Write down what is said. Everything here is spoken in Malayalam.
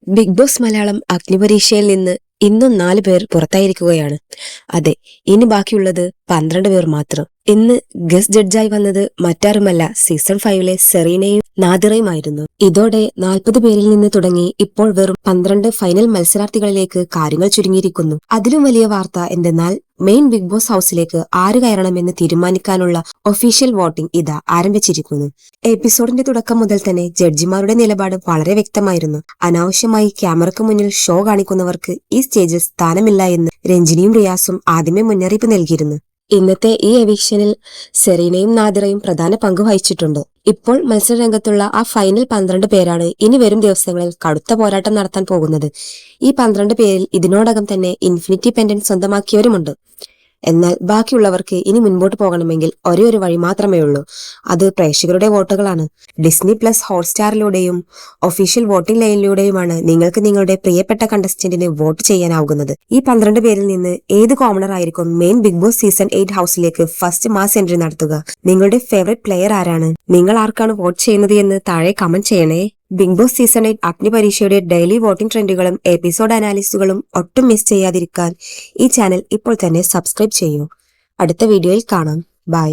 ബിഗ് ബോസ് മലയാളം അഗ്നിപരീക്ഷയിൽ നിന്ന് ഇന്നും 4 പേർ പുറത്തായിരിക്കുകയാണ്. അതെ, ഇനി ബാക്കിയുള്ളത് 12 പേർ മാത്രം. ഇന്ന് ഗസ്റ്റ് ജഡ്ജായി വന്നത് മറ്റാരുമല്ല, സീസൺ 5ലെ സെറീനയും നാദിറയുമായിരുന്നു. ഇതോടെ 40 പേരിൽ നിന്ന് തുടങ്ങി ഇപ്പോൾ വെറും 12 ഫൈനൽ മത്സരാർത്ഥികളിലേക്ക് കാര്യങ്ങൾ ചുരുങ്ങിയിരിക്കുന്നു. അതിലും വലിയ വാർത്ത എന്തെന്നാൽ മെയിൻ ബിഗ് ബോസ് ഹൗസിലേക്ക് ആര് കയറണമെന്ന് തീരുമാനിക്കാനുള്ള ഒഫീഷ്യൽ വോട്ടിംഗ് ഇതാ ആരംഭിച്ചിരിക്കുന്നു. എപ്പിസോഡിന്റെ തുടക്കം മുതൽ തന്നെ ജഡ്ജിമാരുടെ നിലപാട് വളരെ വ്യക്തമായിരുന്നു. അനാവശ്യമായി ക്യാമറയ്ക്ക് മുന്നിൽ ഷോ കാണിക്കുന്നവർക്ക് ഈ സ്റ്റേജിൽ സ്ഥാനമില്ല എന്ന് രഞ്ജിനിയും റിയാസും ആദ്യമേ മുന്നറിയിപ്പ് നൽകിയിരുന്നു. ഇന്നത്തെ ഈ എവിക്ഷനിൽ സെറീനയും നാദിറയും പ്രധാന പങ്ക് വഹിച്ചിട്ടുണ്ട്. ഇപ്പോൾ മത്സരരംഗത്തുള്ള ആ ഫൈനൽ 12 പേരാണ് ഇനി വരും ദിവസങ്ങളിൽ കടുത്ത പോരാട്ടം നടത്താൻ പോകുന്നത്. ഈ 12 പേരിൽ ഇതിനോടകം തന്നെ ഇൻഫിനിറ്റി പെൻഡന്റ് സ്വന്തമാക്കിയവരുമുണ്ട്. എന്നാൽ ബാക്കിയുള്ളവർക്ക് ഇനി മുൻപോട്ട് പോകണമെങ്കിൽ ഒരേ ഒരു വഴി മാത്രമേ ഉള്ളൂ. അത് പ്രേക്ഷകരുടെ വോട്ടുകളാണ്. ഡിസ്നി പ്ലസ് ഹോട്ട്സ്റ്റാറിലൂടെയും ഒഫീഷ്യൽ വോട്ടിംഗ് ലൈനിലൂടെയുമാണ് നിങ്ങൾക്ക് നിങ്ങളുടെ പ്രിയപ്പെട്ട കണ്ടസ്റ്റന്റിന് വോട്ട് ചെയ്യാനാവുന്നത്. ഈ 12 പേരിൽ നിന്ന് ഏത് കോമണർ ആയിരിക്കും മെയിൻ ബിഗ് ബോസ് സീസൺ 8 ഹൗസിലേക്ക് ഫസ്റ്റ് മാസ് എൻട്രി നടത്തുക? നിങ്ങളുടെ ഫേവറേറ്റ് പ്ലെയർ ആരാണ്? നിങ്ങൾ ആർക്കാണ് വോട്ട് ചെയ്യുന്നത് എന്ന് താഴെ കമന്റ് ചെയ്യണേ. ബിഗ് ബോസ് സീസൺ 8 അഗ്നിപരീക്ഷയുടെ ഡെയിലി വോട്ടിംഗ് ട്രെൻഡുകളും എപ്പിസോഡ് അനാലിസിസുകളും ഒട്ടും മിസ് ചെയ്യാതിരിക്കാൻ ഈ ചാനൽ ഇപ്പോൾ തന്നെ സബ്സ്ക്രൈബ് ചെയ്യൂ. അടുത്ത വീഡിയോയിൽ കാണാം. ബൈ.